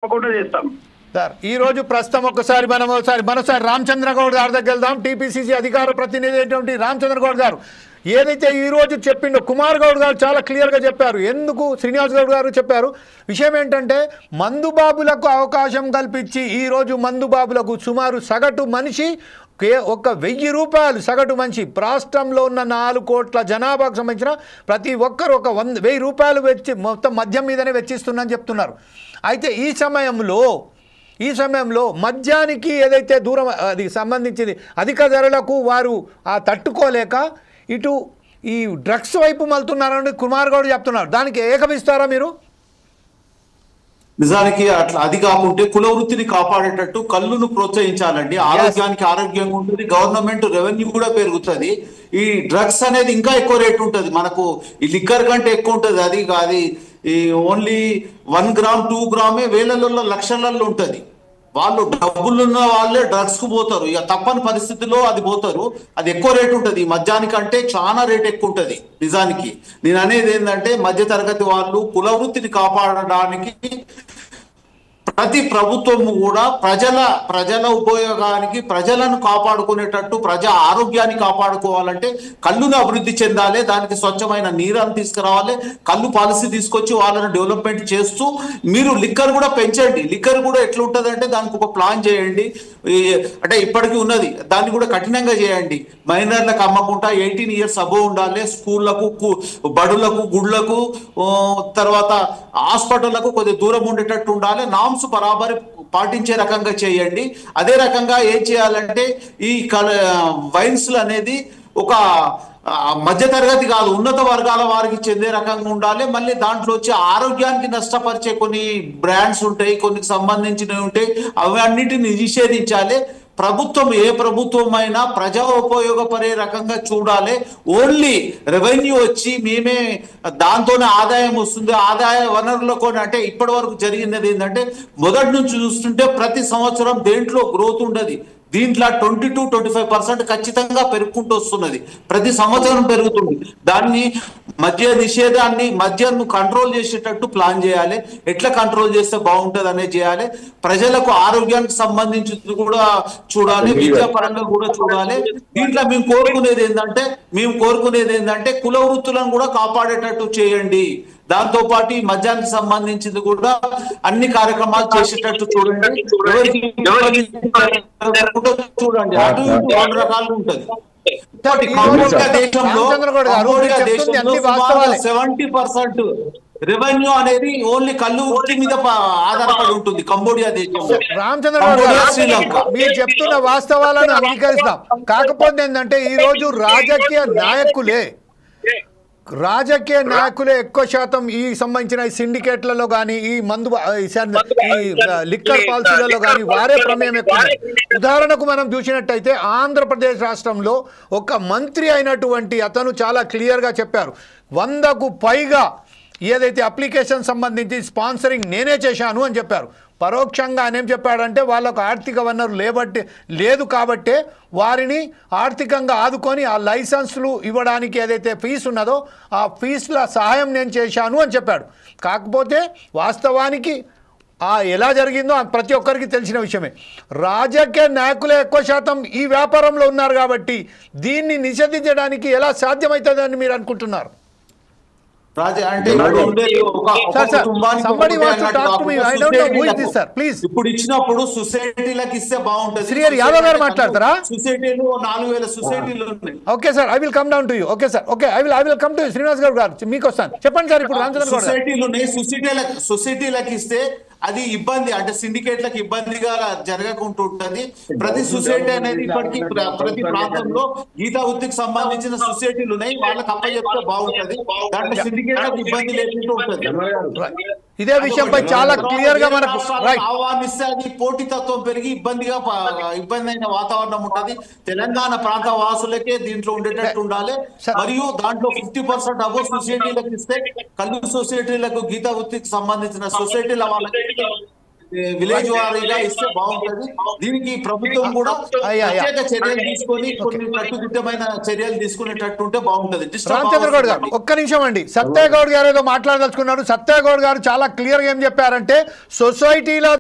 తప్పకుండా చేస్తాం సార్. ఈ రోజు ప్రస్తుతం మరోసారి రామచంద్ర గౌడ్ గారి దగ్గర వెళ్దాం. టీపీసీసీ అధికార ప్రతినిధి అయినటువంటి రామచంద్ర గౌడ్ గారు ఏదైతే ఈ రోజు చెప్పిండో కుమార్ గౌడ్ గారు చాలా క్లియర్గా చెప్పారు. ఎందుకు శ్రీనివాస్ గౌడ్ గారు చెప్పారు విషయం ఏంటంటే మందుబాబులకు అవకాశం కల్పించి ఈరోజు మందుబాబులకు సుమారు సగటు మనిషి ఒక 1000 రూపాయలు సగటు మనిషి రాష్ట్రంలో ఉన్న 4 కోట్ల జనాభాకు సంబంధించిన ప్రతి ఒక్కరు ఒక 1000 రూపాయలు మొత్తం మద్యం మీదనే వెచ్చిస్తున్నారని చెప్తున్నారు. అయితే ఈ సమయంలో మద్యానికి ఏదైతే దూరం అది సంబంధించింది అధిక ధరలకు వారు తట్టుకోలేక ఇటు ఈ డ్రగ్స్ వైపు మళ్తున్నారని కుమార్ గౌడ్ చెప్తున్నారు. దానికి ఏకమిస్తారా మీరు? నిజానికి అట్లా అది కాకుంటే కుల వృత్తిని కాపాడేటట్టు కళ్ళును ప్రోత్సహించాలండి. ఆరోగ్యానికి ఆరోగ్యంగా ఉంటుంది, గవర్నమెంట్ రెవెన్యూ కూడా పెరుగుతుంది. ఈ డ్రగ్స్ అనేది ఇంకా ఎక్కువ రేట్ ఉంటుంది, మనకు ఈ లిక్కర్ కంటే ఎక్కువ ఉంటుంది. అది ఈ ఓన్లీ 1 గ్రామ్ 2 గ్రామే వేలలో లక్షలలో ఉంటుంది. వాళ్ళు డబ్బులున్న వాళ్ళే డ్రగ్స్ కు పోతారు, ఇక తప్పని పరిస్థితుల్లో అది పోతారు. అది ఎక్కువ రేట్ ఉంటుంది, ఈ మద్యానికంటే చాలా రేట్ ఎక్కువ ఉంటుంది. నిజానికి నేను అనేది ఏంటంటే మధ్య తరగతి వాళ్ళు కుల వృత్తిని కాపాడడానికి ప్రతి ప్రభుత్వం కూడా ప్రజల ఉపయోగానికి ప్రజలను కాపాడుకునేటట్టు ప్రజా ఆరోగ్యాన్ని కాపాడుకోవాలంటే కళ్ళును అభివృద్ధి చెందాలి, దానికి స్వచ్ఛమైన నీరుని తీసుకురావాలి, కళ్ళు పాలసీ తీసుకొచ్చి వాళ్ళని డెవలప్మెంట్ చేస్తూ మీరు లిక్కర్ కూడా పెంచండి. లిక్కర్ కూడా ఎట్లా ఉంటుంది అంటే దానికి ఒక ప్లాన్ చేయండి. అంటే ఇప్పటికీ ఉన్నది, దాన్ని కూడా కఠినంగా చేయండి. మైనర్లకు అమ్మకుండా 18 ఇయర్స్ అబోవ్ ఉండాలి. స్కూళ్లకు, బడులకు, గుడ్లకు, తర్వాత హాస్పిటళ్లకు కొద్దిగా దూరం ఉండేటట్టు ఉండాలి. నామ్స్ బరాబరి పాటించే రకంగా చేయండి. అదే రకంగా ఏం చేయాలంటే ఈ వైన్స్ అనేది ఒక మధ్య తరగతి కాదు, ఉన్నత వర్గాల వారికి చెందే రకంగా ఉండాలి. మళ్ళీ దాంట్లో వచ్చి ఆరోగ్యానికి నష్టపరిచే కొన్ని బ్రాండ్స్ ఉంటాయి, కొన్ని సంబంధించినవి ఉంటాయి, అవన్నిటిని నిషేధించాలి. ఏ ప్రభుత్వం అయినా ప్రజా ఉపయోగపడే రకంగా చూడాలి. ఓన్లీ రెవెన్యూ వచ్చి మేమే దాంతోనే ఆదాయం వస్తుంది, ఆదాయ వనరులకు అంటే ఇప్పటి వరకు జరిగినది ఏంటంటే మొదటి నుంచి చూస్తుంటే ప్రతి సంవత్సరం దేంట్లో గ్రోత్ ఉండదు. దీంట్లో 20-25% ఖచ్చితంగా పెరుగుకుంటూ వస్తున్నది, ప్రతి సంవత్సరం పెరుగుతుంది. దాన్ని మద్యాన్ని కంట్రోల్ చేసేటట్టు ప్లాన్ చేయాలి. ఎట్లా కంట్రోల్ చేస్తే బాగుంటుంది అనేది చేయాలి. ప్రజలకు ఆరోగ్యానికి సంబంధించి కూడా చూడాలి, విద్యాపరంగా కూడా చూడాలి. దీంట్లో మేము కోరుకునేది ఏంటంటే కుల వృత్తులను కూడా కాపాడేటట్టు చేయండి. దాంతో పాటు ఈ మద్యానికి సంబంధించింది కూడా అన్ని కార్యక్రమాలు చేసేటట్టు చూడండి. చూడండి అటు ఇటు 2 రకాలు ఉంటుంది. 70% రెవెన్యూ అనేది ఓన్లీ కళ్ళు వృత్తి మీద ఆధారపడి ఉంటుంది కంబోడియా దేశంలో. రామచంద్ర గౌడ్ శ్రీలంక మీరు చెప్తున్న వాస్తవాలను అంగీకరిస్తాం. కాకపోతే ఏంటంటే ఈ రోజు రాజకీయ నాయకులే ఎక్కువ శాతం ఈ సంబంధించిన సిండికేట్లలో కానీ ఈ లిక్కర్ పాలసీలలో కానీ వారే ప్రమేయం ఎక్కువ. ఉదాహరణకు మనం చూసినట్టయితే ఆంధ్రప్రదేశ్ రాష్ట్రంలో ఒక మంత్రి అయినటువంటి అతను చాలా క్లియర్గా చెప్పారు, 100కు పైగా ఏదైతే అప్లికేషన్ సంబంధించి స్పాన్సరింగ్ నేనే చేశాను అని చెప్పారు. పరోక్షంగా ఆయన ఏం చెప్పాడంటే వాళ్ళకు ఆర్థిక వనరు లేదు కాబట్టే వారిని ఆర్థికంగా ఆదుకొని ఆ లైసెన్సులు ఇవ్వడానికి ఏదైతే ఫీజు ఉన్నదో ఆ ఫీజుల సహాయం నేను చేశాను అని చెప్పాడు. కాకపోతే వాస్తవానికి ఎలా జరిగిందో ప్రతి ఒక్కరికి తెలిసిన విషయమే. రాజకీయ నాయకులే ఎక్కువ శాతం ఈ వ్యాపారంలో ఉన్నారు కాబట్టి దీన్ని నిషేధించడానికి ఎలా సాధ్యమవుతుందని మీరు అనుకుంటున్నారు? ఇప్పుడు ఇచ్చినప్పుడు సొసైటీలకు ఇస్తే బాగుంటుంది. శ్రీహరి యాదవ్ గారు మాట్లాడతారా? సొసైటీలు 4000 సొసైటీలు ఉన్నాయి. Okay sir, I will come down to you. Okay sir, okay I will come to Srinivas గారు మీకు వస్తాను. చెప్పండి సార్. ఇప్పుడు రామచంద్ర గౌడ్ సొసైటీలు ఉన్నాయి, సొసైటీలకు ఇస్తే అది ఇబ్బంది, అంటే సిండికేట్లకు ఇబ్బందిగా జరగకుండా ఉంటుంది. ప్రతి సొసైటీ అనేది ఇప్పటికీ ప్రతి ప్రాంతంలో గీతా వృత్తికి సంబంధించిన సొసైటీలు ఉన్నాయి, వాళ్ళకి అప్పచెప్తే బాగుంటది. దాంట్లో సిండికేట్లకు ఇబ్బంది లేకుండా ఉంటుంది. ఇదే విషయంపై చాలా క్లియర్ గా మనకు ఆహ్వానిస్తే అది పోటీతత్వం పెరిగి ఇబ్బంది అయిన వాతావరణం ఉంటుంది. తెలంగాణ ప్రాంత వాసులకే దీంట్లో ఉండేటట్టు ఉండాలి. మరియు దాంట్లో 50% అబో సొసైటీలకు ఇస్తే కళ్ళు సొసైటీలకు గీతా వృత్తికి సంబంధించిన సొసైటీల వాళ్ళకి విలేజ్ వారీగా ఇస్తే బాగుంటది. దీనికి ప్రభుత్వం కూడా ప్రత్యేక చర్యలు తీసుకొని కొన్ని కట్టుదిట్టమైన చర్యలు తీసుకునేటట్టు ఉంటే బాగుంటది. రామచంద్ర గౌడ్ గారు ఒక్క నిమిషం అండి. సత్యగౌడ్ గారు ఏదో మాట్లాడదలుచుకున్నారు. సత్యగౌడ్ గారు చాలా క్లియర్ గా ఏం చెప్పారంటే సొసైటీలో